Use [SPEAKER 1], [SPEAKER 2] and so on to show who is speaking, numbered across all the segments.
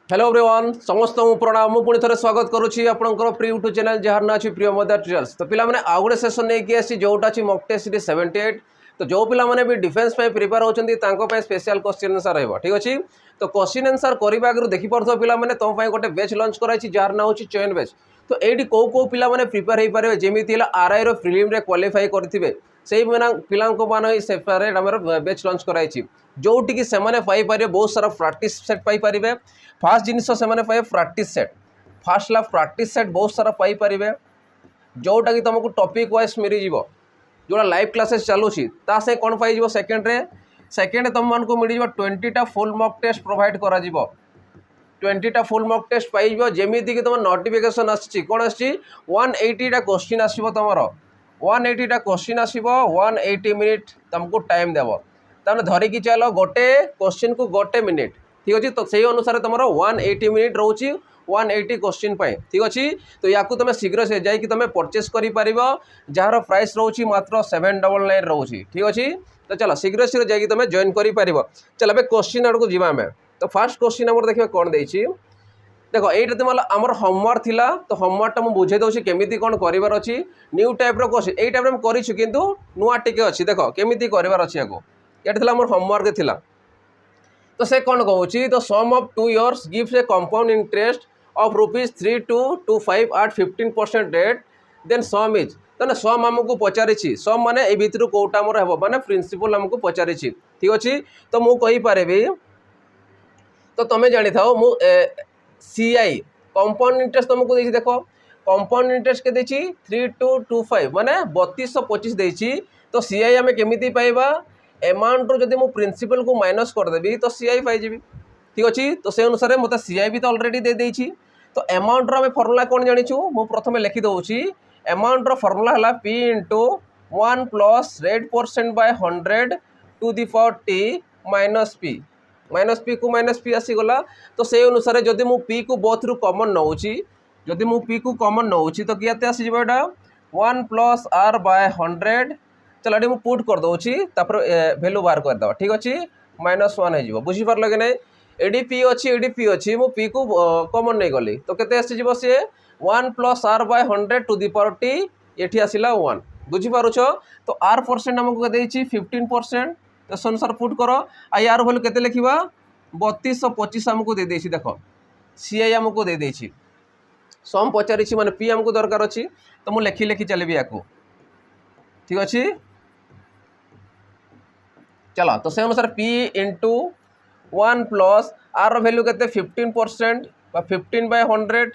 [SPEAKER 1] Hello everyone समस्त प्रणाम मु पुणी थे स्वागत करुच्ची आपंकर प्री यूट्यूब चैनल जार ना अच्छी प्रिय मदर ट्यूटर्स। तो पिला माने आउ गोटे सेसन नहीं आसी जोटा अच्छी मॉक टेस्ट सीरीज 78। तो जो पिला माने भी डिफेंस पे प्रिपेयर होती स्पेशल क्वेश्चन आंसर रहा ठीक अच्छे। तो क्वेश्चन आंसर करने आगे देखी पार्थ पिला माने तुम गोटे बैच लॉन्च कराई जार ना हूँ चयन बैच। तो ये कौ पिला माने प्रिपेयर हो पारे जमी आरआई रो प्रिलिम रे क्वालिफाई करथिबे से पिला सेपरेट आम बैच लॉन्च कराई जोटिकी से बहुत सारा प्रैक्टिस सेट पाइपर। फास्ट जिनस से प्रैक्टिस सेट फास्ट ला प्रैक्टिस सेट बहुत सारा पाइपर जोटा कि तुमको टॉपिक वाइज मिल जो जोड़ा लाइव क्लासेस चलुची से कौन पाई सेकेंड तुम मानक मिल 20टा फुल मॉक टेस्ट प्रोवाइड करा 20टा फुल मॉक टेस्ट पाई जमीती कि तुम नोटिफिकेशन आसी कौन आसी 180टा क्वेश्चन आसो तुम 180टा क्वेश्चन आसो 180 मिनिट तुमको टाइम देव तमें धरिकी चल गोटे क्वेश्चन को गोटे मिनिट ठीक अच्छे। तो से अनुसार तुम 180 मिनिट रोचे 180 क्वेश्चन ठीक अच्छे। तो या तुम शीघ्र से जाकि तुम परचेस कर जार प्राइस रोचे मात्र 799 रोचे ठीक अच्छे। तो चलो शीघ्र शीघ्र जाकि तुम जॉइन कर चल अब क्वेश्चन आड़ को जीवा आम। तो फास्ट क्वेश्चन आम देखिए कौन देती देख ये तुम आमर होमवर्क थिला। तो होमवर्कटा मुझे बुझे दूसरी केमी कौन करार अच्छी न्यू टाइप क्वेश्चन यही टाइप करूँ कितु नुआ टे अच्छी देख केमी करार अच्छी आगे ये होमवर्क थिला। तो से कौन कहूँ the sum of 2 years gives a compound interest of ₹3225 at 15% rate then sum is तो सम आमको पचारि सम माने ए भितर कौटा मोर हे माने प्रिंसिपल आमको पचारि ठीक अच्छे। तो मुझे पारि तो तुम्हें जानी था मु सीआई कंपाउंड इंटरेस्ट तुमको देखिए देख कंपाउंड इंटरेस्ट के 3225 माने 3225 देती। तो सीआई आम केमी पाइबा एमाउंट रो जदि मु प्रिंसिपल को माइनस करदेवी तो सीआई पाइबी ठीक अच्छे। तो से अनुसार मतलब सीआई भी तो ऑलरेडी दे देछि। तो एमाउंट रो फॉर्मूला कौन जानिछु मु प्रथमे लिखि दउछि एमाउंट रो फॉर्मूला हला p into 1 plus rate percent by 100 to the power t minus P को माइनस पी आसीगला। तो से अनुसार जदि मु p को बोथ रु कॉमन नउछि जदि मु p को कॉमन नउछि तो कियाते आसीजबा एटा 1 प्लस r बाय 100 चलो ये मुझे पुट कर दूसरी भैल्यू बाहर करदे ठीक अच्छे -1 हो बुझीपार कि नहीं एडी पी अच्छी एडी पी अच्छी मु पी को कॉमन नहीं गली तो केते आसी जीवो से 1 plus r by 100 to the power t ये आसला 1 बुझीपारुछ। तो r परसेंट आमको देछि 15% तो अनुसार पुट कर आ यार भैल्यू केते लिखा 3225 आमको दे देछि देख सीआई आमको दे देछि सम पचारि माने पी आमको दरकार अच्छी। तो मुझे लिखी लिखी चलि या ठीक अच्छे। चलो तो से अनुसार p into 1 plus R value के 15% 15/100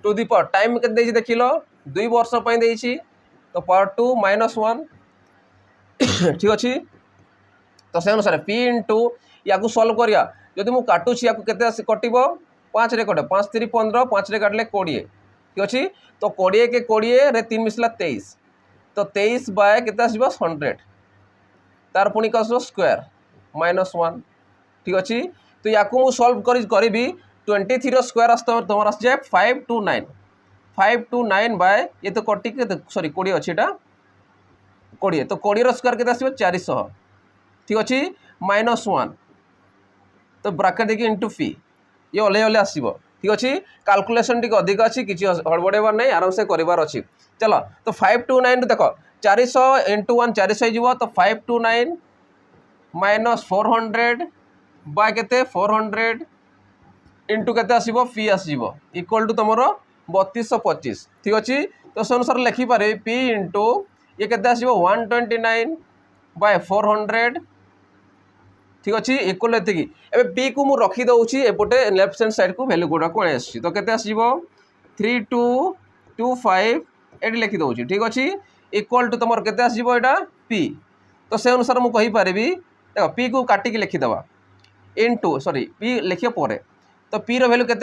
[SPEAKER 1] टू दी पावर टाइम के देख लो 2 वर्ष देती तो पावर 2 -1 ठीक अच्छे। तो से अनुसार p इंटू या सल्व करिया जदि मुझे काटुची या कटो 5 रे कटे 5 3 15 5 रे काटले 20 ठीक अच्छे। तो 20 के 20 रे 3 मिसला 23 तो 23 बाय के 100 तार पुणी कस स्क्वायर -1 ठीक अच्छे। तो या मुझे सल्व करी 23 स्क्वायर तुम आस जाए 529 बाय ये तो कटी सॉरी 20 अच्छी 20 तो 20 स्क्वायर के 400 ठीक अच्छे -1 तो ब्राकेट देखिए इंटू फी ये ओल्हे ओल्हे आसो ठीक अच्छे। कैलकुलेशन टी अधिक अच्छी किसी हड़बड़ार नहीं आराम से करार अच्छी। चलो तो 529 देख 400 इंटू 1 400 हो तो 529 -400 बाय के 400 इंटू के आसो फी आसो इक्वल टू तुम 3225 ठीक अच्छे। तो से अनुसार लिखिपारे p इंटू ये के 129 बाय 400 ठीक अच्छे इक्वल एति एवं p को मुझे रखीदे एपटे लेफ्ट हैंड साइड को भैल्यू गुड़ा कौन आस तो के 3225 ये लिखी दूसरी ठीक अच्छे इक्वल टू तुम के p। तो से अनुसार मुझे कहीपरि देख p को काटिकी लिखिदेवा इंटू सॉरी p लिखे पर तो p रैल्यू के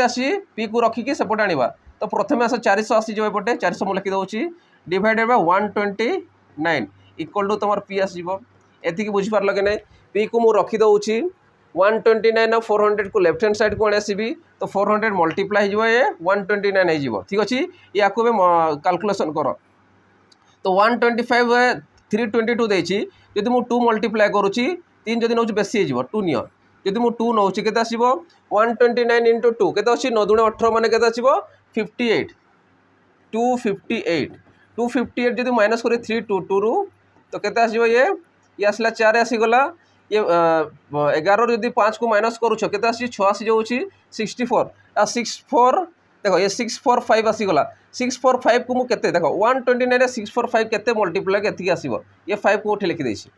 [SPEAKER 1] p को रखिकी सेपटे आने तो प्रथम आस 400 आसीजे एपटे 400 मुझे लिखिदे डिवाइडेड बाय 129 इक्वल टू तुम p आसो एति बुझीपार कि नहीं p को मुझे रखीदे 129 और 400 को लेफ्ट हैंड साइड को आसबि तो 400 मल्टीप्लाई हो 129 हो ठीक अच्छे। या कैलकुलेशन कर तो 125 322 देती जब मुझे 2 मल्टीप्लाई करुँची 3 जदि नौ बेसी हो 2 नियो जदि मु 2 नौ केते आसीबो 129 इंटू 2 केते अछि 9 दुणे 18 माने केते आसीबो 58 258 258 जदि माइनस करी 3 2 2 रु तो केते आसीबो ये आसला 4 आसीगला ये 11 जदि 5 को माइनस करूछ केते आसी 6 आसी जाउछि 64 आ 64 देखो ये 645 आसीगला 645 को मु केते देखो 129 रे 645 केते मल्टीप्लाई केति आसीबो ये 5 को उठी लिखि दैछि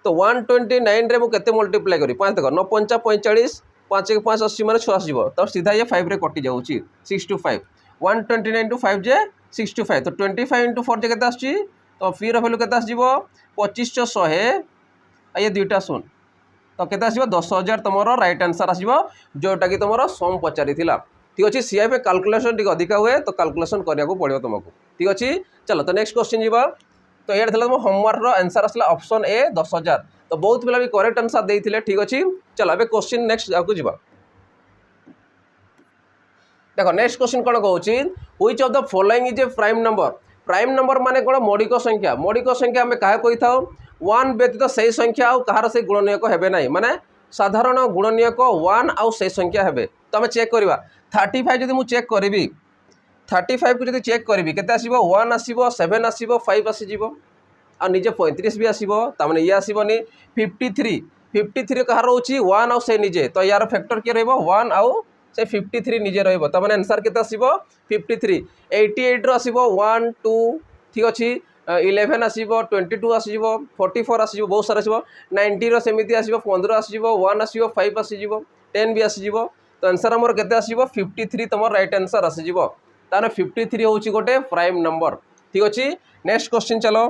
[SPEAKER 1] तो 129 रे मु केते मल्टीप्लाई करी 5 देखो 9 5 45 5 1 5 80 माने 6 आसीबो तो सीधा ये 5 रे कटि जाउछि 625 129 टू 5 जे 65 तो 25 इंटू 4 जे केते आछि तो फी रो वैल्यू केते आसीबो 2500 ये दुईटा शून तो केते आसीबो 10,000 तुमरो राइट आंसर आसीबो जोटा कि तुमरो सम पचारि थिला ठीक अछि सीआई पे कैलकुलेशन टिक अधिका हुए तो कैलकुलेशन करिया को पड़ियो तुमको ठीक अछि चलो तो नेक्स्ट क्वेश्चन जीवा तो एड थिला तुम होमवर्क रो आंसर आसला ऑप्शन ए 10,000 तो बहुत पिला भी करेक्ट आंसर देइथिले ठीक अछि चलो अबे क्वेश्चन नेक्स्ट जाको जीवा देखो नेक्स्ट क्वेश्चन कोन कहउछि which of the following is a prime number माने कोन मौलिक संख्या हमें काहे कहि थाउ 1 व्यतीत सही संख्या आउ कहार से गुणनीयक हेबे नाही माने साधारण गुणनीयक 1 आउ सही संख्या हेबे तो हमें चेक करबा 35 जदि मु चेक करबी 35 को जदि चेक करबी केते आसीबो 1 आसीबो 7 आसीबो 5 आसी जीवो आ निजे 35 भी आसीबो त माने ये आसीबोनी 53 कहार रहउछि 1 आउ से निजे तो यार फैक्टर के रहबो 1 आउ से 53 निजे रहबो त माने आंसर केते आसीबो 53 88 रो आसीबो 1 2 ठीक अछि 11 आसीबो 22 आसीबो 44 आसीबो बहुत सारा आसीबो 90 रो सेमिति आसीबो 15 आसीबो 1 आसीबो 5 आसीबो 10 भी आसीबो तो आंसर हमर केते आसीबो 53 तमर राइट आंसर आसीबो ताने 53 होउछि गोटे प्राइम नंबर ठीक अछि नेक्स्ट क्वेश्चन चलो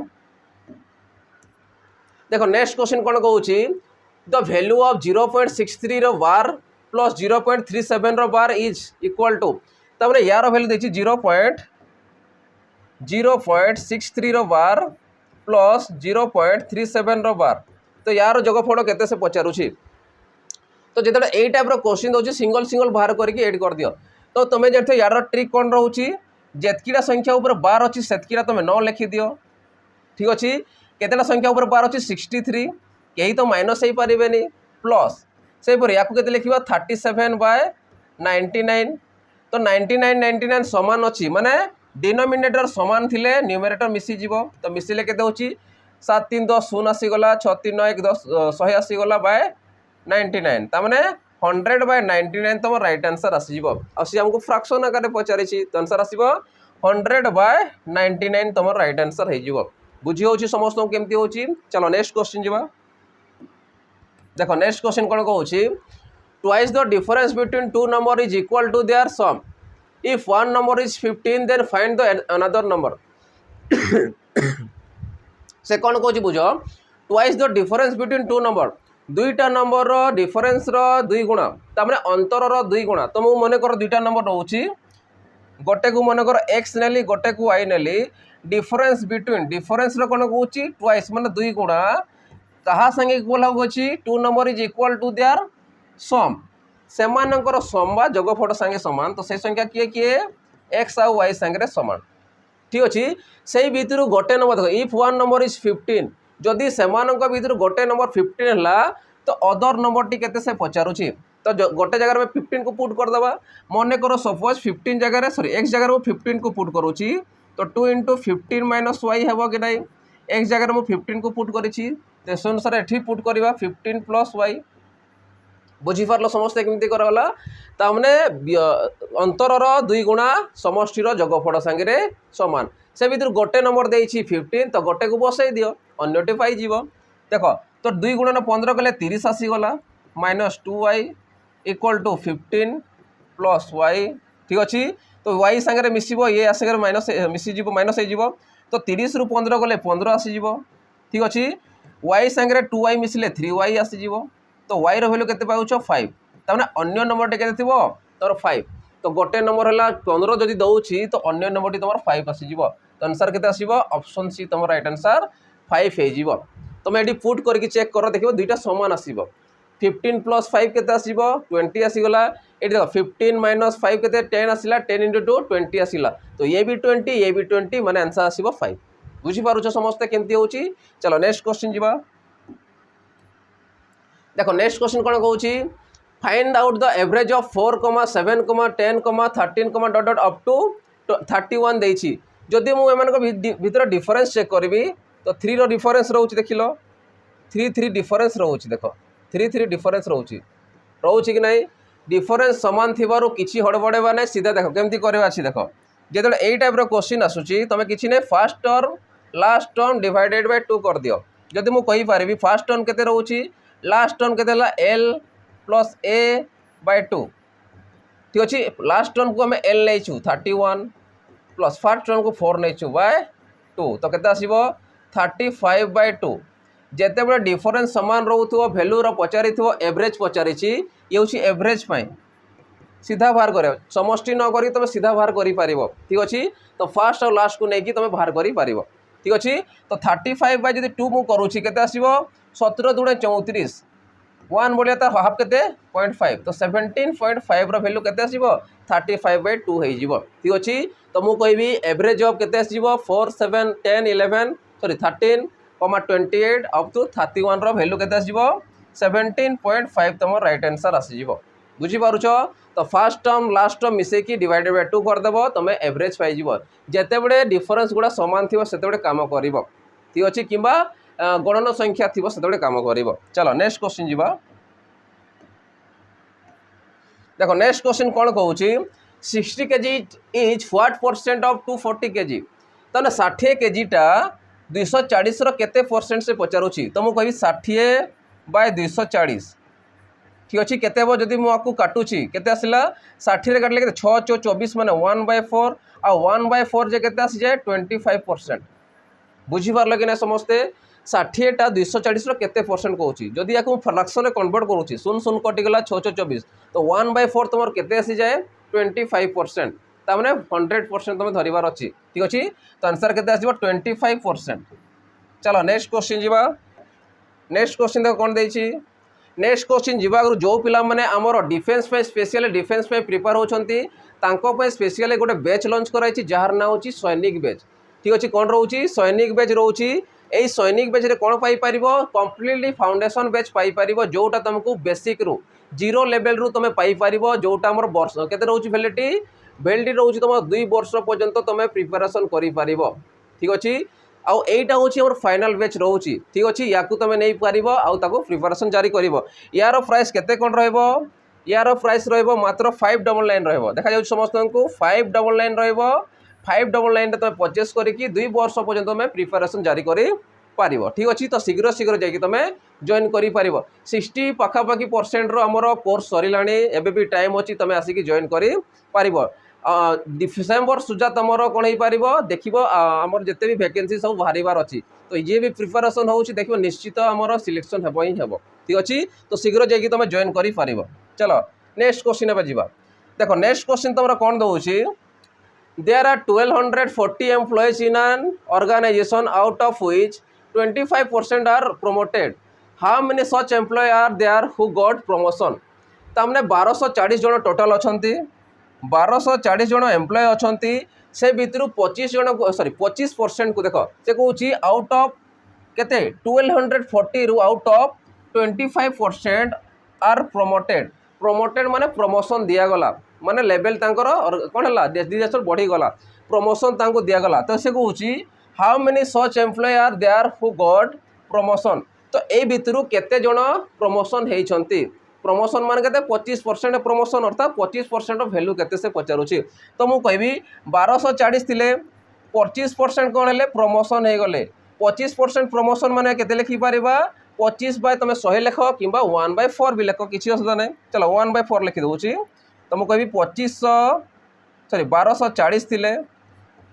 [SPEAKER 1] देखो नेक्स्ट क्वेश्चन कोन कहउछि द वैल्यू ऑफ 0.63 रो बार प्लस 0.37 रो बार इज इक्वल टू तमने यार वैल्यू देछि 0.63 रो बार प्लस 0.37 रो बार तो यार जोगफल केते से पचारुछि तो जेतडा ए टाइप रो क्वेश्चन दोछि सिंगल बाहर करके ऐड कर दियो तो तमे जेते यार ट्रिक कोन रहउछि जेतकीड़ा संख्या ऊपर बार अछि सेतकीड़ा तमे न लिखि दियो ठीक अछि केतेटा संख्या ऊपर बार अछि 63 केही तो माइनस हे परिबेनी प्लस से पर याकू केते लिखिबा 37/99 तो 99 समान अछि माने डिनोमिनेटर समान थिले न्यूमरेटर मिसी जीवो तो मिसिले केते होछि 7 3 10 0 आसी गला 6 3 9 1 10 100 आसी गला बाय 99 ता माने 100/99 तम राइट आंसर आसी जीवो आ से हमको फ्रैक्शन आकार पचारि छी तो आंसर आसीबो 100/99 तम राइट आंसर हे जीवो बुझी होछि समस्त केमती होछि चलो नेक्स्ट क्वेश्चन जीवा देखो नेक्स्ट क्वेश्चन कोन कहउछि twice the difference between two number is equal to their sum if one number is 15 then find the another number से कोन कहउछि बुझो twice the difference between two number दुईटा नंबर रो डिफरेंस रो दुई गुणा ता माने अंतर रो दुई गुणा तो मु मने कर दुईटा नंबर रहउछि गोटे को मने कर x नेली गोटे को y नेली डिफरेंस बिटवीन डिफरेंस रो कोन कहउछि ट्वाइस माने दुई गुणा कहा संगे इक्वल होछि two number is equal to their sum सेमानकर सम बा जोगफल संगे समान तो से संख्या किए किए x आ y संगे समान ठीक अछि सेही भितरु गोटे नंबर देखो इफ वन नंबर इज 15 जदि सेमानक भितरु गोटे नंबर 15 हला तो अदर नंबर टी केते से पचारुछि तो गोटे जगह में 15 को पुट कर दबा मने करो सपोज 15 जगह रे सॉरी x जगह में 15 को पुट करूछि तो 2 * 15 - y हेबो कि नै x जगह में 15 को पुट करिछि तो से अनुसार एठी पुट करबा 15 + y बुझी पारलो समस्त केमती करगला ता माने अंतर रो दुई गुणा समष्टि रो जोगफल संगे समान से भीतर गोटे नंबर देछि 15 तो गोटे को बसई दियो अन्यटे पाई जीवो देखो तो 2 गुणन 15 कले 30 आसी गला -2y = 15 + y ठीक अछि तो y संगे मिसिबो ये संगे माइनस मिसि जीवो माइनस हे जीवो तो 30 रु 15 गले 15 आसी जीवो ठीक अछि y संगे 2y मिसिले 3y आसी जीवो तो y रो वैल्यू केते पाउछ 5 त माने अन्य नंबर टे केते थिबो तोर 5 तो गोटे नंबर हला 15 जदि दउछि तो अन्य नंबर टी तमर 5 आसी जीवो तो आंसर केते आसीबो ऑप्शन सी तमर राइट आंसर 5 हे जीवो तमे एडी पुट करके चेक करो देखिबो दुईटा समान आसीबो 15 + 5 केते आसीबो 20 आसी गला एडी देखो 15 - 5 केते 10 आसीला 10 * 2 20 आसीला तो ये भी 20 माने आंसर आसीबो 5 बुझी पारुछ समस्त केमती होउची चलो नेक्स्ट क्वेश्चन जीवा देखो नेक्स्ट क्वेश्चन कोन कहउची find out the average of 4, 7, 10, 13, dot dot up to 31 देछि जदि मु एमानक भीतर डिफरेंस चेक करी तो 3 रो डिफरेंस रोच देखिलो 3 डिफरेंस रोच देख 3 डिफरेंस रोच कि नहीं डिफरेंस समान थिबारु किछि हड़बड़ेबा नहीं सीधा देख केमती करबा अछि देख जेतले एई टाइप रो क्वेश्चन आसुची तमे किछि नै first term last term divided by 2 कर दियो जदि मु कहि पारिबी फर्स्ट टर्म केते रहउची लास्ट टर्म केते हला l प्लस a बाय 2 ठीक अछि लास्ट टर्म को हमें l लेछु 31 प्लस फर्स्ट टर्म को 4 नेछु बाय 2 तो केते आसीबो 35 बाय 2 जेते बडा डिफरेंस समान रहउथो वैल्यू रो पचारि थो एवरेज पचारिची ये होची एवरेज पई सीधा बाहर करे समष्टि न करी तुम सीधा बाहर करि पारिबो ठीक अछि तो फर्स्ट और लास्ट को नेकी तुम बाहर करि पारिबो ठीक अछि तो 35 बाय जदि 2 मु करूची केते आसीबो 17 दुणे 34 1 बोलिया त हाफ केते 0.5 तो 17.5 रो वैल्यू केते आसीबो 35 बाय 2 हे जिवो ठीक अछि तो मु कहबी एवरेज ऑफ केते आसीबो 4 7 10 11 सॉरी 13 28 अप टू 31 रो वैल्यू केते आसीबो 17.5 तुम राइट आंसर आसी जिवो बुझी पारुछ तो फर्स्ट टर्म लास्ट टर्म मिसे की डिवाइडेड बाय 2 कर देबो तुम एवरेज पाई जिवो जेते बडे डिफरेंस गुडा समान थिबो सेते बडे काम करिवो ठीक अछि किबा गणन संख्या थिबो सेते बडे काम करिवो चलो नेक्स्ट क्वेश्चन जिवो देखो नेक्स्ट क्वेश्चन कोन कहउची 60 kg is what percent of 240 kg तने 60 kg टा 240 रो केते परसेंट से पचारुची तो मु कहबी 60 बाय 240 ठीक अच्छे केते हम जदि मुझे काटुची केते आसला 60 रे काटले केते 6 4 24 माने 1/4 आ 1/4 जे केते आसी जाए 25% बुझी पारल कि ना समस्ते 60 टा 240 रो केते परसेंट कहउची जदि याकू फ्रैक्शन रे कन्वर्ट करूची सुन सुन कटि गला 6 4 24 तो 1/4 तुमर केते आसी जाए 25% ता माने 100% तुम धरिबार अछि ठीक अछि तो आंसर केते आसीबो 25%। चलो नेक्स्ट क्वेश्चन जीवा नेक्स्ट क्वेश्चन देखो कोन देछि नेक्स्ट क्वेश्चन जीवा जो पिला माने हमर डिफेंस पे स्पेशल डिफेंस पे प्रिपेयर होचंती तांको पे स्पेशल गोटे बैच लॉन्च कराइछि जार ना होछि सैनिक बैच ठीक अछि कोन रहउछि सैनिक बैच रहउछि एई सैनिक बैच रे कोन पाई परिबो कंप्लीटली फाउंडेशन बैच पाई परिबो जोटा तुमको बेसिक रू जीरो लेवल रू तुम पाई परिबो जोटा हमर वर्ष केते रहउछि वैलिडिटी रहउछि तुम 2 वर्ष पर्यंत तुम प्रिपरेशन करि परिबो ठीक अछि आउ एटा होछि हमर फाइनल बैच रहउछि ठीक अछि याकू तुम नै परिबो आउ ताको प्रिपरेशन जारी करिवो यार प्राइस केते कोन रहइबो यार प्राइस रहइबो मात्र 599 रहइबो देखा जाउ समस्त को 599 रहइबो 599 रे तुम परचेस करिकि 2 वर्ष पर्यंत तुम प्रिपरेशन जारी करि पारिबो ठीक अछि तो शीघ्र शीघ्र जाई कि तुम जॉइन करि पारिबो 60 पाखापाखि परसेंट रो हमर कोर्स सरिलाणी एबे भी टाइम अछि तुम आसिकि जॉइन करि पारिबो डिसेम्बर सुजा तुमर कौन हो पार देखो आमर जिते भी वैकेंसी सब बाहर अच्छी तो ये भी प्रिपरेशन हो देखो निश्चित आमर सिलेक्शन हेब ही हेब ठीक अच्छे तो शीघ्र जाकि तुम जॉइन कर चलो नेक्स्ट क्वेश्चन एवं जा देख नेक्स्ट क्वेश्चन तुम कौन दूसरी there are 1240 employees in an organisation out of which 25% are promoted how many such employ are there who got promotion तामने 1240 जन टोटल अच्छा 1240 जन एम्प्लॉय अच्छा से भितर 25 जन सॉरी 25% को देख से कौन आउट ऑफ केते 1240 रु आउट ऑफ 25% आर प्रोमोटेड माने प्रमोशन दिगला माने लेवल तांकर कौन है डेजिग्नेशन बढ़ीगला प्रमोशन तांको दिगला तो से कौन how many such employ are there who got promotion तो ए भितर केते जन प्रमोशन होती प्रमोशन मान के 25% प्रमोशन अर्थात 25% वैल्यू केते से पचारुची तो मु कहबी 1240 थिले 25% कौन है प्रमोशन हो गले 25% प्रमोशन माने केते लिखि पारिबा 25 बाय तुम 100 लिख कि 1/4 भी लिख किसी असुविधा नहीं चलो 1/4 लिखि दूची तो मु कहबी 1240 थिले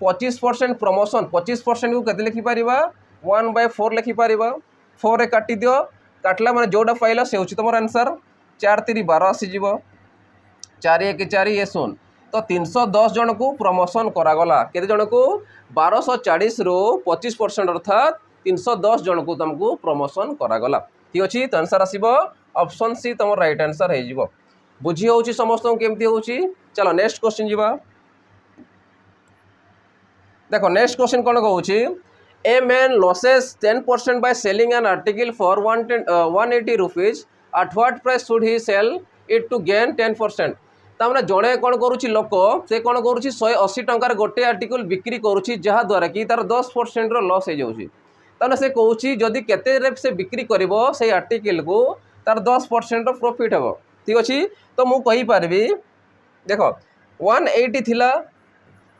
[SPEAKER 1] 25% प्रमोशन 25% को केते लिखि पारिबा 1/4 लिखि पारिबा 4 रे काटी दियो काटला माने जोडा फाइल से होची तमर आंसर 4 3 12 आसीज 4 1 4 ये सुन तो 310 जन को प्रमोशन करागला केते जन को 1240 रो 25% अर्थात 310 जन को तुमको प्रमोशन करागला ठीक अच्छे तो आंसर आसीबो ऑप्शन सी तुम राइट आंसर है जीवो बुझी होची समस्त केमती होची चलो नेक्स्ट क्वेश्चन जीवा देखो नेक्स्ट क्वेश्चन कौन कहूची a man loses 10% by selling an article for 180 rupees at what price should he sell it to gain 10%। तामने जड़े कौन करुच्ची लोक से कौन करुच्ची 180 टंकार गोटे आर्टिकल बिक्री करुच्ची जहाँद्वारा कि तार 10% लॉस हो जाऊँगी। ताने से कहूँ जदि केते से बिक्री कर से आर्टिकल को तार 10% प्रॉफिट हे। ठीक अच्छे तो मुझे पारि देख 180 थिला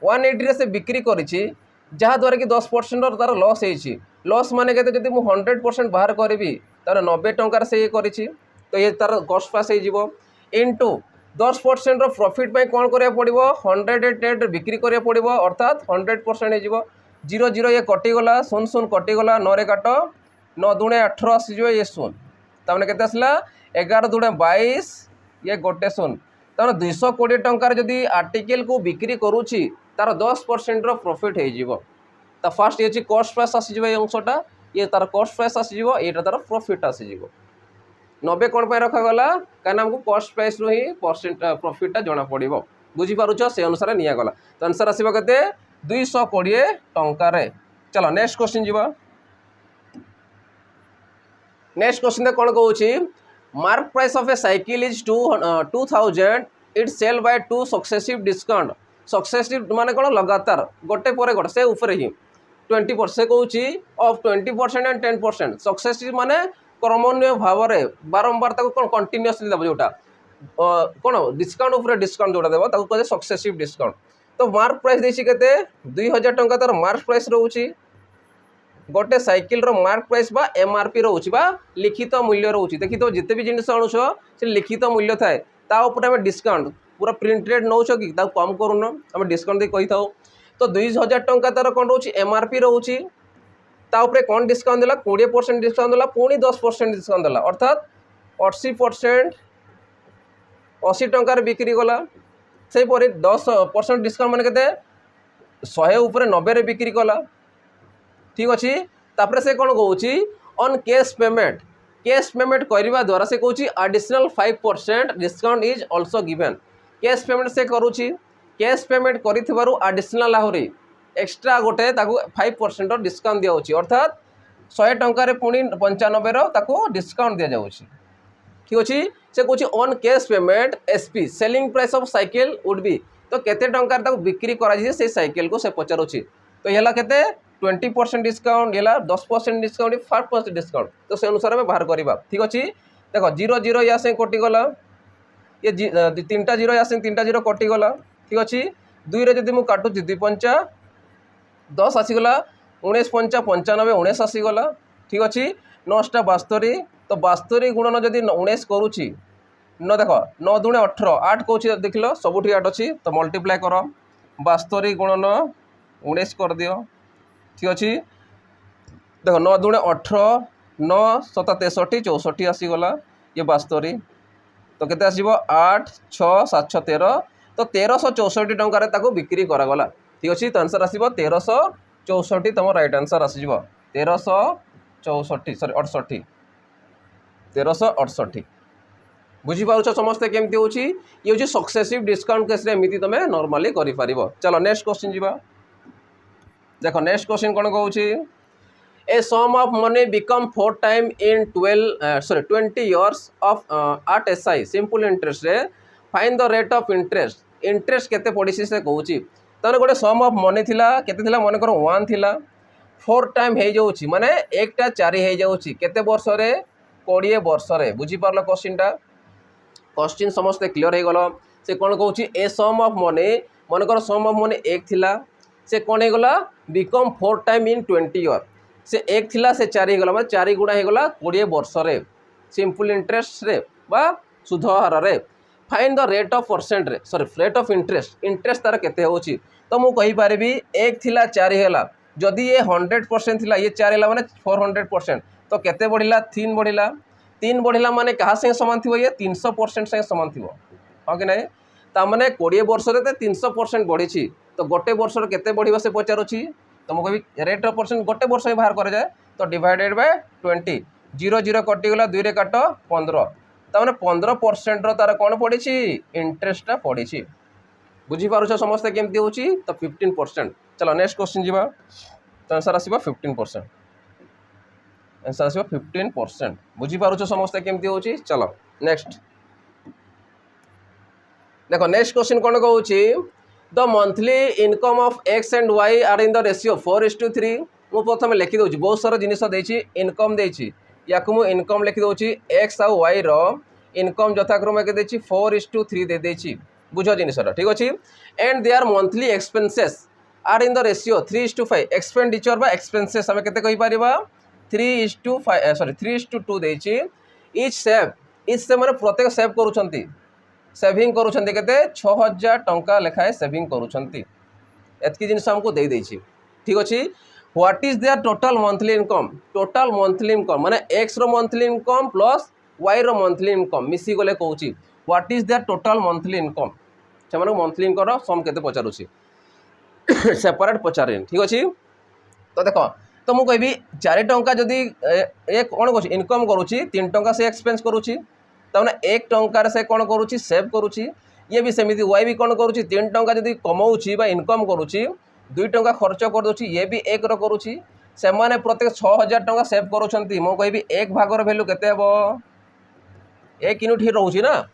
[SPEAKER 1] 180 से बिक्री करिछि जहाँद्वारा कि 10% तार लॉस होती। लॉस माने केते जदि 100% बाहर करी तार 90 टंकार से ये करिछि तो ये तार कॉस्ट पास हो इनटू 10% प्रॉफिट पे कौन करिया पड़िबो 110 बिक्री करिया पड़िबो अर्थात 100% हो 0 0 ये कटिगला 0 0 कटिगला 9 रे काट 9 दूणे 18 आसीजो ये 0 तामने केते आसला 11 दूणे 22 ये गोटे 0 तार 220 टंकार जदि आर्टिकल को बिक्री करूची तार 10% प्रॉफिट हो तो फास्ट ये कॉस्ट प्राइस आसीजो ये अंशटा ये तार कॉस्ट प्राइस आसीजो ये तार प्रॉफिट आसीजो 90 कौन पर रखागला कहीं आमको कॉस्ट प्राइस रू ही परसेंट प्रॉफिटा जना पड़ो बुझीपार से अनुसार निगला तो आंसर आसो के 220 टंकार। चलो नेक्स्ट क्वेश्चन जीवा। नेक्स्ट क्वेश्चन कौन कहूँ mark price of a cycle is 2000 it sell by 2 successive discount successive माने कौन लगातार गोटे पर गोटे से ऊपर ही 20% से कहूँ ऑफ 20% एंड 10% सक्सेसिव माने क्रमन्वय भाव में बारंबार कौन कंटिन्यूअसली देव जोटा कौन डिस्काउंट उपर डिस्काउंट जोटा देव कहे सक्सेसिव डिस्काउंट। तो मार्क प्राइस देसी के 2000 टंका तार मार्क प्राइस रोचे गोटे साइकिल रो मार्क प्राइस बा एमआरपी रोचे बा लिखित मूल्य रोचे देखी तो जिते भी जिनिस आणुछ से लिखित मूल्य थाए ता ऊपर आम डिस्काउंट पूरा प्रिंटेड नौ कि कम करूँ आम डिस्काउंट दे कही था। तो 2000 टंका तार कौन रोचे एमआरपी रोचे ताऊपर कौन डिस्काउंट देला 20% डिस्काउंट देला पुणी 10% डिस्काउंट देला अर्थात 80% 80 टंकार बिक्री गला से 10% डिस्काउंट माने केते 100 ऊपर 90 रे बिक्री कला। ठीक अच्छे तापर से कौन कहूँ ऑन कैश पेमेंट करने द्वारा से कहूँ additional 5% discount is also given cash payment से करुँची कैश पेमेंट करूँ एडिशनल आहरी एक्सट्रा गोटे 5% डिस्काउंट दिया अर्थात 100 टंकार पुणी 95 डिस्काउंट दि जाऊँ। ठीक अच्छे से कहूँ on cash payment SP selling price of cycle would be तो केते टंकार बिक्री करा से साइकिल को से पचारुची तो ये केते 20% डिस्काउंट ये 10% डिस्काउंट 5% डिस्काउंट तो से अनुसार में बाहर करवा। ठीक अच्छे देख 0 0 या से कटिगला ये 3टा 0 या से 3टा 0 कटिगला। ठीक अच्छे 2 रे जदि मु काटुची 2 पंचा 10 आसीगला 19 पंचा 95 19 आसीगला। ठीक अच्छे 9टा 72 तो 72 गुणन जदि 19 करुँची न देख 9 दूणे 18 8 कौन देख लो सबुठी 8 अच्छी तो मल्टीप्लाई कर 72 गुणन 19 कर दियो। ठीक अच्छे देख 9 दूणे 18 9 7 63 64 आसीगला ये 72 तो केते आसीबो 8 6 7 6 13 तो 1364 टंकार बिक्री करागला। ठीक अच्छे तो आंसर आसीबो 1364 तुम राइट आंसर आसीबो 1364 सॉरी 68 1368 बुझीपार समस्ते केमती हो ये हूँ सक्सेसिव डिस्काउंट केस एमती तुम नॉर्मली कर। चलो नेक्स्ट क्वेश्चन जीवा। देखो नेक्स्ट क्वेश्चन कौन कहूँ a sum of money become 4 time in 20 years of at SI simple interest रे find the rate of interest केते पड़ी से कहूँ ताने गोटे सम ऑफ मनी थिला केते थिला मन कर 1 थिला 4 टाइम हो जाऊँगी माने 1टा 4 हो जाऊँगी केते वर्ष रे 20 वर्ष रे बुझीपार क्वेश्चनटा क्वेश्चन समस्ते क्लीयर हो गल से कौन कहूँ ए सम ऑफ मनी मनकर सम ऑफ मनी 1 थिला से कौन हो गला बिकम 4 टाइम इन 20 ईयर से 1 थिला से 4 हो गला मतलब 4 गुणा हो गला 20 वर्ष रे सिंपल इंटरेस्ट रे बा सुध हार रे find the rate of percent रे सॉरी रेट ऑफ इंटरेस्ट तार केते होची तो मु कहि पारिबी 1 थिला 4 हैला जदि ये 100% थिला ये 4 हैला माने 400% तो केते बढ़िला 3 बढ़िला 3 बढ़िला माने कहा संगे समान थी ये 300% संगे समान थी हाँ कि नहीं ता माने 20 वर्ष रे 300% बढ़ी तो गोटे वर्ष केते बढ़िबा से पचारुछि तो मुझे रेट ऑफ परसेंट गोटे वर्ष में बाहर कर जाए तो डिवाइडेड बाय 20 0 0 कटिगला 2 रे काट 15 ताने 15% तार कौन पड़ी इंटरेस्टा पड़ी बुझीपार समस्ते केमती हो तो 15%। चलो नेक्स्ट क्वेश्चन जीवा तो आंसर आसो 15% आंसर आसो 15% बुझीपार समस्ते केमती हो। चलो नेक्स्ट देखो नेक्स्ट क्वेश्चन कौन कहूँ the monthly income of X and Y are in the ratio 4:3 मु प्रथम लिखी दूँ बहुत सारा जिनिस देती इनकम देती या मुझे इनकम लिखी दूँ एक्स आउ वाई रो इनकम यथाक्रम के देती 4:3 दे देती बुझ जिनसटा ठीक अच्छे and they are monthly expenses are in the ratio 3:5 expenditure बा एक्सपेंसेस आम के 3:2 देती इच सेव मैंने प्रत्येक सेव करुँच सेविंग करुँच के 6,000 टंका लेखाएं सेविंग करुँच एतकी जिनिस आमको दे देछि ठीक अच्छे what is their total monthly income माने एक्स रो मंथली इनकम प्लस वाई रो मंथली इनकम मिसी गले कहूँ what is their total monthly income से मंथली इनकम सम के पचारूँ सेपरेट पचारे ठीक अच्छे तो देख तो मुझे कहबी 4 टंका जदि एक कौन कर इनकम करुँची 3 टंका से एक्सपेंस करुँची तमने 1 टंकार से कौन करुँची सेव करुँची ये भी सेमती वाई भी कौन करुँची 3 टंका जदि कमाऊँची बा इनकम करुँची 2 टंका खर्च कर दूची ये भी 1 रो करुँची से माने प्रत्येक 6,000 टंका सेव करुँचंती मो कहबी 1 भागर वैल्यू केते हेबो 1 यूनिट ही रहउची ना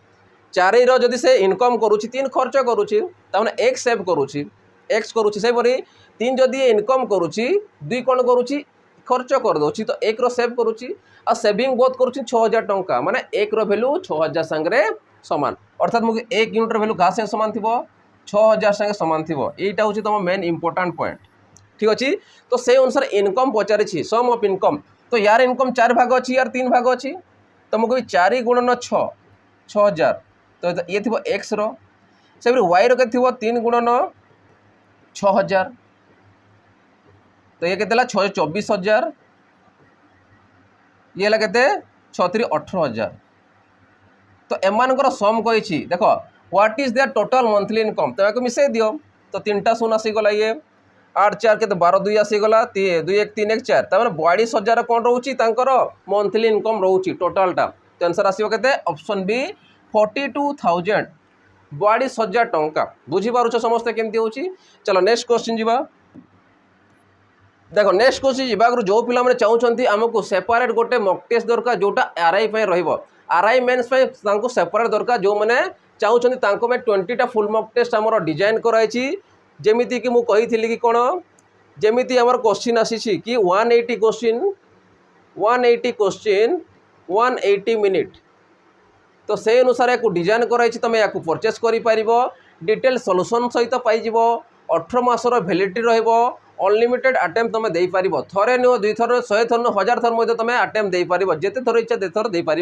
[SPEAKER 1] 4 रो जदि से इनकम करुँची 3 खर्च करुँची तमने 1 सेव करुँची एक्स करुँची से परी 3 जदि इनकम करुँची 2 कौन करुँची खर्च कर दूची तो 1 रो सेव करुँची आ सेविंग बहुत करुँची 6,000 टंका माने 1 रो वैल्यू 6,000 संगे सामान अर्थात मुझे 1 यूनिट वैल्यू क्या संगे सामान थी 6,000 संगे सामान थी यहीटा हूँ तुम मेन इंपोर्टाट पॉइंट ठीक अच्छे तो से अनुसार इनकम पचारि सम ऑफ इनकम तो यार इनकम 4 भाग अच्छी यार 3 भाग अच्छी तो मुझे 4 गुणन 6,000 तो ये थी एक्स रो से वाई रो के 3 गुणन 6,000 तो ये केते 24,000 ये के 18,000 तो एमानकर सम कही देख what is their total monthly income तो या मिसई दियो तो 3टा शून आसीगला ये 8 4 के 12 2 आसीगला 2 1 3 1 4 तमें 42,000 कौन रोची मंथली इनकम रोची टोटालटा तो आंसर आसो के ऑप्शन बी 42,000 42,000 टंका बुझीपार समस्ते केमती होची चलो नेक्स्ट क्वेश्चन जीवा देखो नेक्स्ट क्वेश्चन जीवा जो पिला माने चाहूछंती हमको सेपरेट गोटे मॉक टेस्ट दरकार जोटा आरआई पे रहिबो आरआई मेंस पे तांको सेपरेट दरकार जो माने चाहूछंती तांको में 20टा फुल मॉक टेस्ट हमर डिजाइन कराइछि जेमिति कि मु कहिथिली कि कोन जेमिति हमर क्वेश्चन आसीछि कि 180 क्वेश्चन 180 मिनिट तो से अनुसार या डिजाइन कराई तुम या परचेस कर डिटेल सॉल्यूशन सहित पाइब 18 मासर वैलिडिटी रहिबो अनलिमिटेड अटेम्प्ट तुम दे पार थरे नुह 2 थर 100 थर 1000 थर तुम अटेम्प्ट दे पार जिते थर इच्छा थर दे पार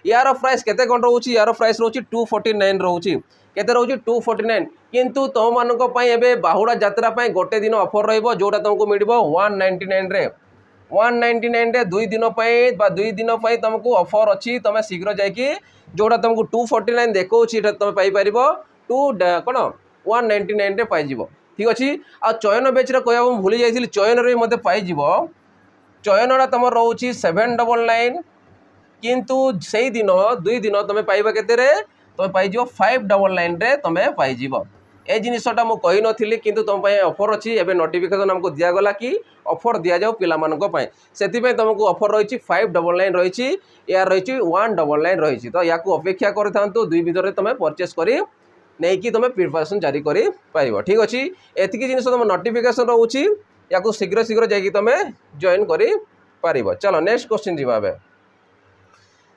[SPEAKER 1] यार प्राइस केते कौन रोचे यार प्राइस रोचे 249 रोचे केते रोचे 249 किंतु तुम मानक एबे बाहुड़ा यात्रा गोटे दिन ऑफर रहिबो जोटा तुमको मिलिबो 199 रे 199 रे 2 दिन बा 2 दिन तुमको ऑफर अच्छी तुम शीघ्र जाकि जोटा तुमको 249 देखो तुम पाइपर 2 कौन 199 रे पाइब ठीक अच्छे आ चयन बेच कह भूली जाइए चयन रे मते पाइब चयनटा तुम रोचे 799 किंतु से दिन 2 दिन तुम पाइबा केते तुम पाइब 599 रे तुम पाइब ए जिनसटा मुझे कही नी कि तुम ऑफर अच्छी एवं नोटिफिकेशन आमको दिगला कि ऑफर दि जाऊ पाई से तुमको ऑफर रही 599 रही यार रही 199 रही तो या अपेक्षा कर 2 भितर तुम परचेस कर नहीं कि तुम प्रिपरेशन जारी कर पार ठीक अच्छे एतिकी जिन तुम नोटिफिकेशन रोचे या शीघ्र शीघ्र जा तुम जॉइन कर पार चलो नेक्स्ट क्वेश्चन जी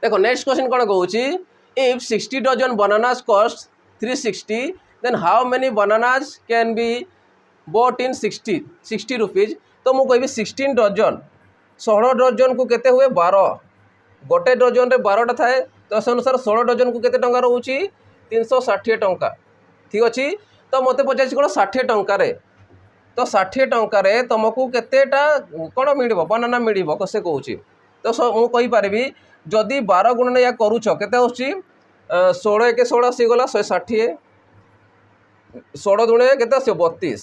[SPEAKER 1] देखो नेक्स्ट क्वेश्चन कौन कहूँ if 60 dozen bananas cost 360 then how many bananas can be bought in 60 rupees तो मुझे कहि 16 डजन 16 डजन को केते हुए 12 गोटे डजन रे 12टा थाए तो से अनुसार 16 डजन को केते टंका रोची 360 टंका ठीक अच्छे तो मत पचार कौन 60 टंकार तो 60 टंकार तुमको केतेटा कौन मिल बनाना मिल से कौच तो मुझे पारि जदि 12 गुणन या करुच केते होची 16 के 16 सीगला 160 16 दुणे केते 32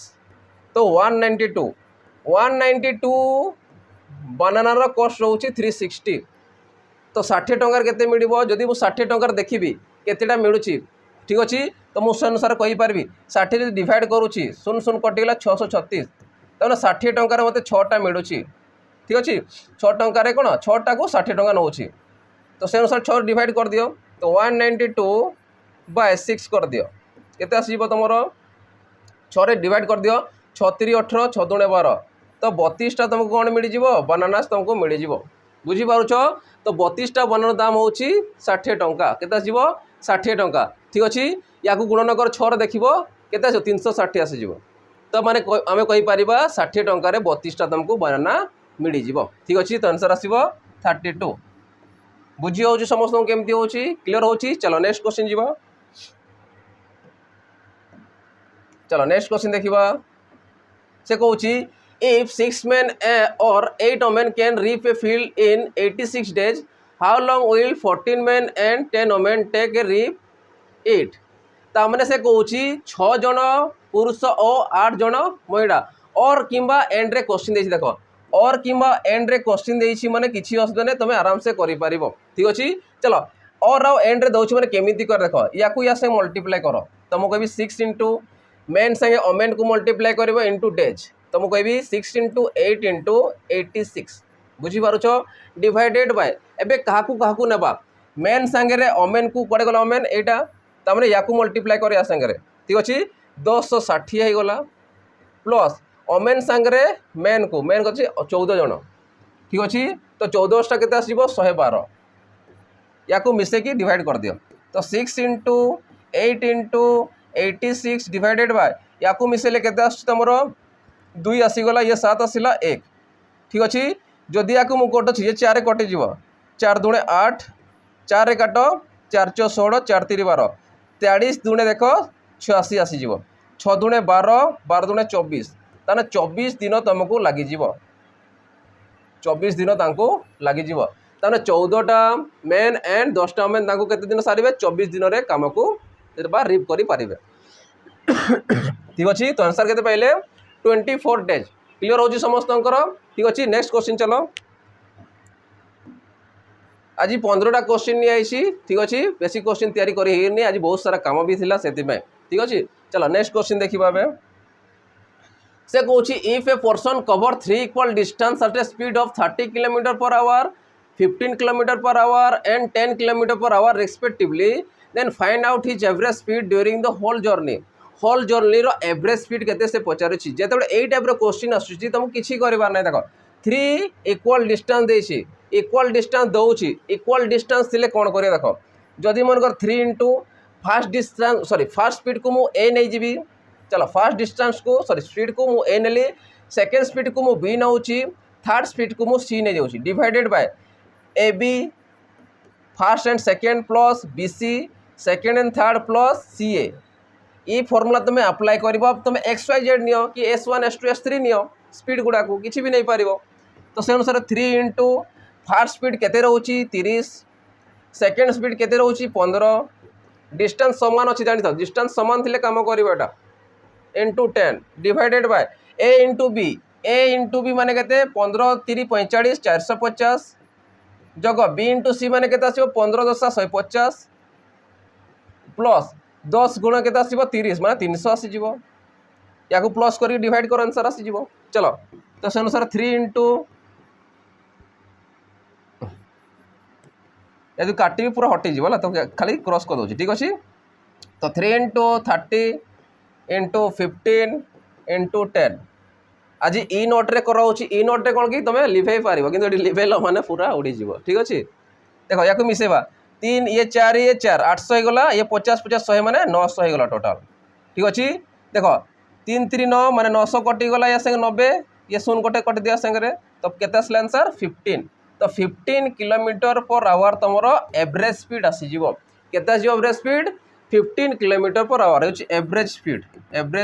[SPEAKER 1] तो 192 बनानार कॉस्ट रोचे 360 तो 60 टंकार केते मिलिबो जदि मु 60 टंकार देखिबी केतेटा मिलुची ठीक अच्छे तो मुझे अनुसार कहीपरि 60 जब डिवाइड करुँची 0 कटिगला 636 तमें 60 टंकार मत 6टा मिलूँ ठीक अच्छे 6 टंकार कौन 6टा को 60 टंका नौ तो से अनुसार 6 डिवाइड कर दियो तो 192/6 कर दियो केते आसीबो तुमरो 6 रे डिवाइड कर दियो 6 3 18 6 2 12 तो 32 टा तुमको कोन मिली जिवो बनानास तुमको मिली जिवो बुझी पारुछ तो 32 टा बनाना दाम होची 60 टंका केते आसीबो 60 टंका ठीक अछि याकू गुणन कर 6 रे देखिबो केते आसो 360 आसी जिवो तो माने आमे कहि परिबा 60 टंका रे 32 टा तुमको बनाना मिली जिवो ठीक अछि तो आंसर आसीबो 32 बुझी होची समस्त केमती होची क्लियर होची चलो नेक्स्ट क्वेश्चन जिवो चलो नेक्स्ट क्वेश्चन देखिबा से कहूची if 6 men or 8 women can reap a field in 86 days how long will 14 men and 10 women take a reap it तामने से कहूची 6 जन पुरुष और 8 जन महिला और किंबा एंड रे क्वेश्चन देछि देखो और किंबा एंड रे क्वेश्चन देछि माने किछि असुविधा नै तमे आराम से करि पारिबो ठीक अछि चलो और एंड रे दउछि माने केमिति कर देखो याकू या से मल्टीप्लाई करो तमो कहबी 6 into मेन संगे ओमेन को मल्टीप्लाई करिवो इनटू डेज तो मु कहबी 6 into 8 into 86 बुझी पारुछ डिवाइडेड बाय एबे काहाकू काहाकू नेबा मेन संगे रे ओमेन को पड़े गला ओमेन एटा त माने याकू मल्टीप्लाई कर या संगे रे ठीक अछि 260 हे गला प्लस ओमेन संगे रे मेन को 14 जन ठीक अछि तो 14 टा केते आसीबो 112 याकू मिसे की डिवाइड कर दियो तो 6 into 8 into 86 डिवाइडेड बाय याकू मिसेले केते आछ तमरो 2 आसीगला ये 7 आसिला 1 ठीक अछि जदि याकू मु कोट छी ये 4 कटि जीव 4 दुणे 8 4 रे काटो 4 4 16 4 3 12 23 दुणे देखो 86 आसी जीव 6 दुणे 12 12 दुणे 24 ताने 24 दिन तुमको लागि जीव 24 दिन तांको लागि जीव ताने 14 टा मेन एंड 10 टा मेन तांको केते दिन सारिबे 24 दिन रे काम को बा रिप करि पारिबे ठीक अछि तो आंसर केते पहले 24 डेज क्लियर होची समस्त ठीक अछि नेक्स्ट क्वेश्चन चलो आज 15टा क्वेश्चन नि आइसी ठीक अछि बेसी क्वेश्चन तैयारी करी हेनी आज बहुत सारा काम भी थिला सेति में ठीक अछि चलो नेक्स्ट क्वेश्चन देखिबा बे से कहूची if a person cover 3 equal distance at a speed of 30 km/h 15 km/h and 10 km/h respectively then find out his average speed during the whole journey रो एवरेज स्पीड केते से पचारुछि जेतेबे एई टाइप रो क्वेश्चन आसुछि तुम किछि करबार नै देखो 3 इक्वल डिस्टेंस देछि equal distance दउछि equal distance थिले कोन करे देखो जदि मन कर 3 into first distance sorry first speed को मु ए नै जिबी चलो फास्ट डिस्टेंस को सॉरी स्पीड को मु ए नेली सेकंड स्पीड को मु बी नउछि थर्ड स्पीड को मु सी नै देउछि divided by A B first and second plus B C second and third plus C A ये फॉर्मूला तुम अप्लाई कर तुम एक्स वाई जेड नियो कि S1 S2 S3 neo speed गुड़ा को किसी भी नहीं पारिबो तो से अनुसार 3 into फास्ट स्पीड केते रहउची 30 सेकंड स्पीड केते रहउची 15 डिस्टेंस समान अछि जानि त डिस्टेंस समान थिले काम करबेटा into 10 divided by a into b माने केते 15 3 45 450 जगह b into c माने केते आसीबो 15 10 150 प्लस 10 गुणा केते आसीबो 30 माने 300 आसी जीवो याकू प्लस करी डिवाइड कर आंसर आसी जीवो चलो तो से अनुसार 3 into यदि काटी भी पूरा हटि जीवला तो खाली क्रॉस कर दोछि ठीक अछि तो 3 into 30 into 15 into 10 आज ई नोट रे कराउछि ई नोट रे कोन कि तमे लिभेई पारिबो किंतु एडी लिभेलो माने पूरा उडी जीवो ठीक अछि देखो याकू मिसेबा 3 ये 4 800 गला ये 50 50 100 माने 900 गला टोटल ठीक अछि देखो 3 3 9 माने 900 कटि गला या संग 90 ये शून्य कोटे कटि दिया संग रे तो केते आसला आंसर 15 तो 15 km/h तमरो एवरेज स्पीड आसी जीवो केते जीवो एवरेज स्पीड 15 km/h होची एवरेज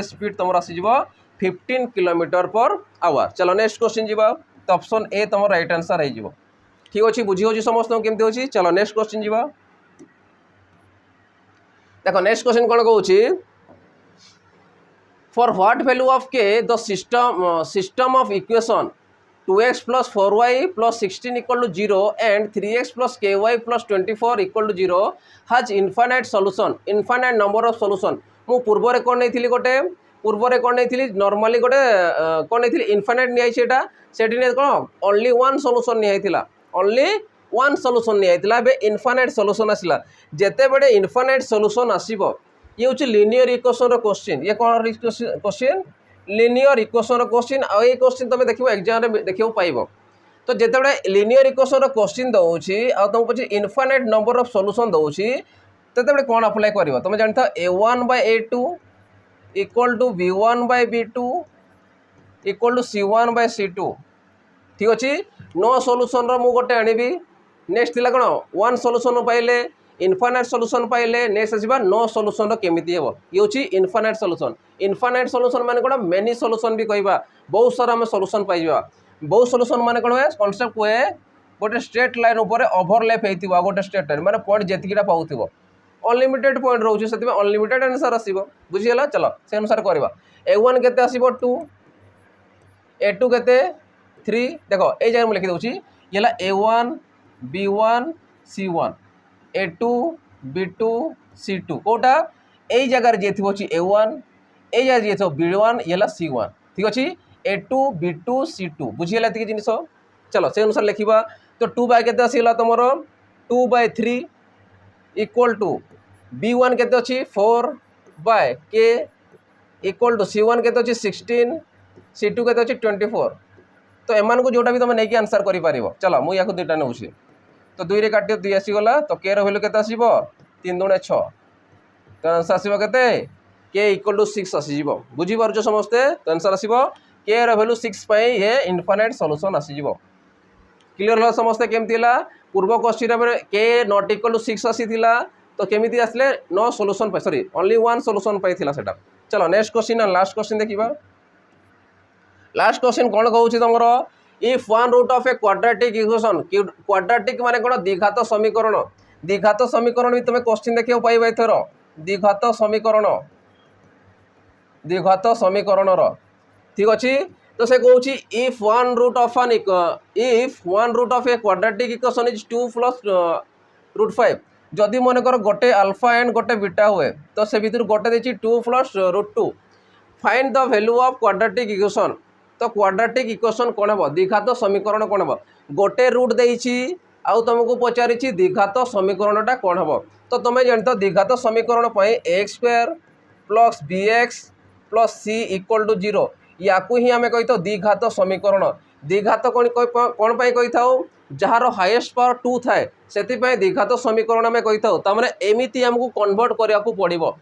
[SPEAKER 1] स्पीड तमरो आसी जीवो 15 km/h चलो नेक्स्ट क्वेश्चन जीवा तो ऑप्शन ए तमरो राइट आंसर है जीवो ठीक अछि बुझी होची समस्त केमते होची चलो नेक्स्ट क्वेश्चन जीवा देखो नेक्स्ट क्वेश्चन कोन कहूची for what value of K the system of equation 2x plus 4y plus 16 equal to 0 and 3x plus ky plus 24 equal to 0 has infinite number of solution मु पूर्व रे कोन नैथिली गोटे पूर्व रे कोन नैथिली नॉर्मली गोटे कोन नैथिली इनफाइनाइट नि आइछेटा सेठी ने कोन ओनली वन सॉल्यूशन नि आइथिला ओनली वन सॉल्यूशन नि आइथिला बे इनफाइनाइट सॉल्यूशन आसिला जेते बडे इनफाइनाइट सॉल्यूशन आसीबो ये हूँ लिनियर इक्वेशन क्वेश्चन। ये कौन क्वेश्चन? Linear equation question. आ ये क्वेश्चन तुम देखो एग्जाम रे देखियो पाइबो। तो जितेबाला लिनियर इक्वेशन क्वेश्चन दौची आ तुम पचे इनफाइनाइट नंबर ऑफ सॉल्यूशन दौची तेतबे कौन अप्लाई करिवो? तुम जानता a1/a2 equal to b1/b2 equal to c1/c2। ठीक अच्छे। नो सॉल्यूशन रो मु गोटे आनिबी। नेक्स्ट थिला कोन 1 सॉल्यूशन पाइले इनफाइनाइट सॉल्यूशन पाइले नेक्स्ट आसीबा नो सॉल्यूशन रो केमिति हेबो। ये होची इनफाइनाइट सॉल्यूशन। इनफाइनाइट सॉल्यूशन माने कोन? मेनी सॉल्यूशन भी कहबा। बहुत सारा हम सॉल्यूशन पाइबा। बहुत सॉल्यूशन माने कोन? कांसेप्ट को गोटे स्ट्रेट लाइन ऊपर ओवरलैप हेतिबो गोटे स्ट्रेट लाइन माने पॉइंट जेतिकीटा पाउथिबो। अनलिमिटेड पॉइंट रोचे से अनलिमिटेड आंसर आसीबो। बुझियला? चलो से अनुसार करबा। a1 केते आसीबो 2 a2 केते 3। देखो ए जगह लिखि दउची ये a1 b1 c1 a2 b2 c2 Kota ए जगह जे थी a1 ए जगह जे थो b1 ये c1। ठीक अच्छे। a2 b2 c2 बुझीगला एतिक जिनिस। चलो से अनुसार लिखा। तो 2 केते आसीला तुमर 2/3 इक्वल टू b1 केते अछि 4/k इक्वल टू c1 केते अछि 16 c2 केते अछि 24। तो एमान को जोटा भी तुम नहीं आंसर करि परिबो। चलो मु याको दुईटा नउछि। तो 2 रे काटियो 2 आसीगला। तो k रो वैल्यू केते आसीबो 3 दूने 6। तो आंसर आसीबो केते k इक्वल टू 6 आसीजिबो। बुझी पारछो समस्ते? तो आंसर आसीबो k रो वैल्यू 6 पई ये इनफाइनाइट सॉल्यूशन आसीजिबो। क्लियर होला समस्ते? केमति होला पूर्व क्वेश्चन रे k नॉट इक्वल टू 6 आसीथिला। तो केमिति आसले नो सॉल्यूशन पे सॉरी ओनली वन सॉल्यूशन पाइथिला सेटा। चलो next question and last question देखिबा। लास्ट क्वेश्चन कौन कहूँ तुमर? If one root of a quadratic equation. Quadratic माने कौन? द्विघात समीकरण। द्विघात समीकरण भी तुम क्वेश्चन देखियो पाइबा एथर। द्विघात समीकरण द्विघात समीकरण रो। ठीक अच्छे। तो से कहूँ if one root of a quadratic equation is 2 plus root 5। जदि मनकर गोटे अल्फा एंड गोटे बीटा हुए तो से भितर गोटे देछि 2 plus root 2। Find the value of quadratic equation. तो क्वाड्रेटिक इक्वेशन कौन हम? द्विघात समीकरण कौन हम? गोटे रूट देछि आउ तुमको पचारि द्विघात समीकरणटा कौन हम? तो तुम जानते द्विघात समीकरण X square plus bx plus c equal to 0 या ही आम कही द्विघात समीकरण। द्विघात कौन कही था? जार हाईएस्ट पावर 2 थाए से द्विघात समीकरण आम कही था। मैंने एमती आमको कन्वर्ट करने को पड़ो।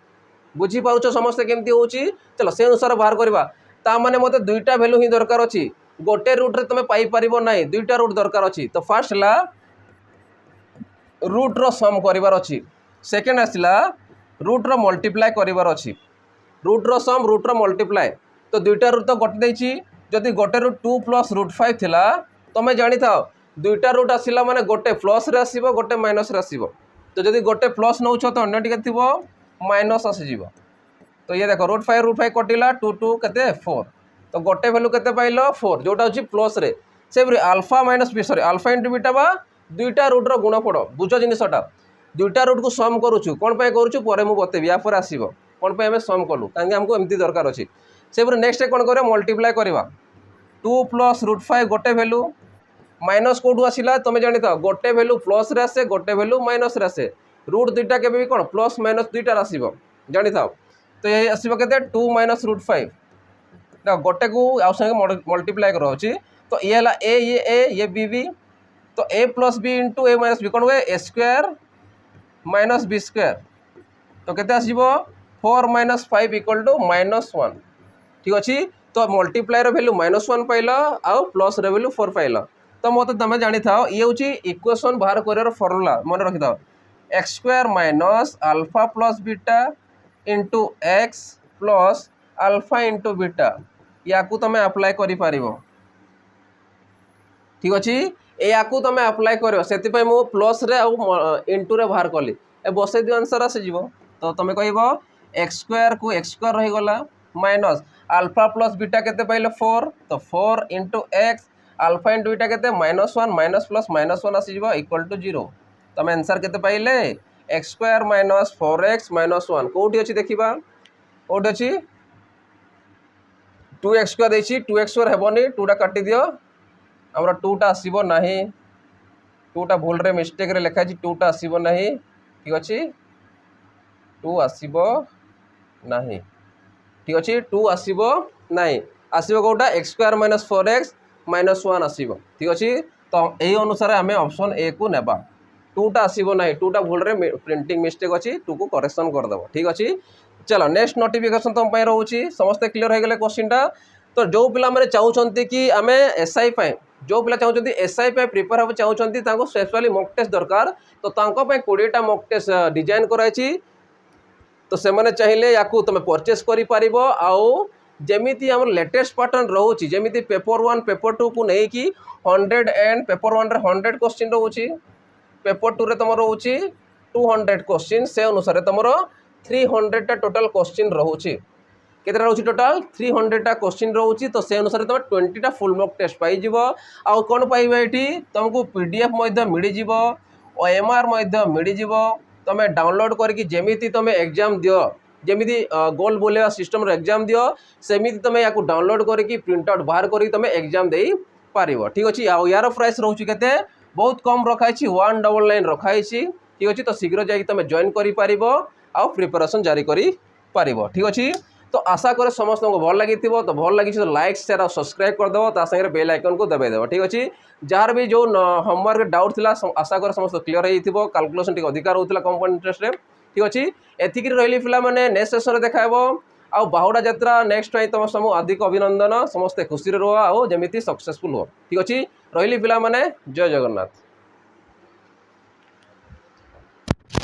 [SPEAKER 1] बुझीपार समस्ते केमती हो? चलो से अनुसार बाहर करवा। ता माने मते दुईटा वैल्यू ही दरकार अछि। गोटे रूट रे तुम पाई परिबो नाही, दुईटा रूट दरकार अछि। तो फर्स्ट ला रूट रो सम करिवार अछि। सेकंड आसिला रूट रो मल्टीप्लाई करिवार अछि। रूट रो सम रूट रो मल्टीप्लाई। तो दुईटा रूट तो गोटे देछि। जदि गोटे रूट 2 प्लस रूट 5 थिला तुम जानि थाओ दुईटा रूट आसिला माने गोटे प्लस रे आसीबो गोटे माइनस रे आसीबो। तो जदि गोटे प्लस नउछ तो अन्य टिके थिबो माइनस आसीजिबो। तो ये देखो रूट 5 कटिला 2 2 केते 4। तो गोटे वैल्यू केते पाइलो 4 जोटा होची प्लस रे। से alpha minus B sorry alpha into beta बा दुईटा रूट रो गुणफल। बुझ जिनिसटा दुईटा रूट को सम करूछु कोन पे करूछु परे मु बतेबी या पर आसीबो कोन पे हमें सम कलु काहे हमको एमती दरकार अछि। से नेक्स्ट कोन करे मल्टीप्लाई करबा 2 प्लस रूट 5 गोटे वैल्यू माइनस कोडू आसिला तुम जानि था गोटे वैल्यू प्लस रे आसे गोटे वैल्यू माइनस रे आसे। रूट दुईटा केबे भी कोन प्लस माइनस दुईटा आसीबो जानि था। तो ये आसो के 2 माइनस रूट 5 गोटे को आउ संगे मल्टीप्लाई कर। तो ये है ए बी तो ए प्लस बी इंटू ए माइनस बी कौन हुए ए स्क्वायर माइनस बी स्क्वायर। तो केते आसीबो 4 माइनस 5 इक्वल टू -1। ठीक अच्छे। तो मल्टीप्लाई रो वैल्यू -1 पाइल आउ प्लस रो वैल्यू 4 पाइल। तो मत तुम जानी था ये हूँ इक्वेशन बाहर कर फर्मुला मन रखी था x square minus alpha plus beta into x plus alpha into beta या तुम अप्लाई कर पार। ठीक अच्छे। या तुम अप्लाई कर से मु प्लस रे इंटू रे बाहर कली ए बसई दियो आंसर आसीज। तो तुम कह एक्स स्क्वायर को एक्स स्क्वायर रहीगला माइनस अल्फा प्लस बीटा केते पाइले 4। तो 4 into x alpha into beta केते -1 माइनस प्लस -1 आसीज इक्वल टू 0। तुम आंसर केते पाइले एक्स स्क्वायर माइनस 4x -1 कौटी अच्छी देखा कौटी अच्छी 2x स्क्वायर देछि 2x स्क्वायर हेबनी 2टा काटी दियो हमर 2टा आसीबो नाही 2टा भूल रे मिस्टेक रे लिखा 2टा आसीबो नाही। ठीक अछि 2 आसीबो नहीं ठीक अच्छे 2 आसो ना आसो कौटा x square minus 4x minus 1 आसो ठीक अच्छे तो यही अनुसार आम ऑप्शन ए को नेबा 2टा आसो ना 2टा भूल प्रिंटिंग मिस्टेक अच्छी 2 को करेक्शन करदेव ठीक अच्छे चलो नेक्स्ट नोटिफिकेशन तुम रोचे समस्ते क्लीयर हो गले क्वेश्चन टा तो जो पिला माने चाहते कि आम एसआई जो पिला चाहते एसआई प्रिपेयर हम चाहते स्पेशली मॉक टेस्ट दरकार तो 20टा मॉक टेस्ट डिजाइन कराई तो से मैंने चाहिए या तुम परचेस कर जमीती आम लेटेस्ट पैटर्न रोचे जमीती पेपर 1 पेपर 2 को लेकिन 100 एंड पेपर 1 रे 100 क्वेश्चन रोचे पेपर 2 रे तुम रोचे 200 क्वेश्चन से अनुसार तुम 300टा टोटाल क्वेश्चन रोचे केतटा रोचे टोटाल 300टा क्वेश्चन रोचे तो से अनुसार तुम 20टा फुल मॉक टेस्ट पाइज आउ कौन पाइबा ये तुमको पीडीएफ मिल जाव ओएमआर मिल जाव तुम डाउनलोड करके जमीती तुम एग्जाम दियो जमीती गोल बोलेवा सिस्टम एग्जाम दियो सेमिति तुम या डाउनलोड करके प्रिंट आउट बाहर करके तुम एग्जाम दे पार ठीक अच्छे आउ यार प्राइस रोचे केते बहुत कम रखाई 199 रखाई ठीक अच्छे तो शीघ्र जाकि तुम जॉइन कर आउ प्रिपरेशन जारी कर ठीक अच्छे तो आशा करे समस्त को भल लगी तो भल लगी तो लाइक शेयर और सब्सक्राइब करदेव ता संगे बेल आइकन को दबाइदेव ठीक अच्छे जार भी जो होमवर्क डाउट थिला आशा करे समस्त क्लीयर हो कैलकुलेशन टी अधिकार होता कंपाउंड इंटरेस्ट रे ठीक अच्छे एतिक रही पिला माने नेक्स्ट सेशन देखाब आ बाहुड़ा यात्रा नेक्स्ट टाइम तुम सब अधिक अभिनंदन समस्ते खुशी रुह आ जमी सक्सेसफुल हो ठीक अच्छे रही पिला माने जय जगन्नाथ।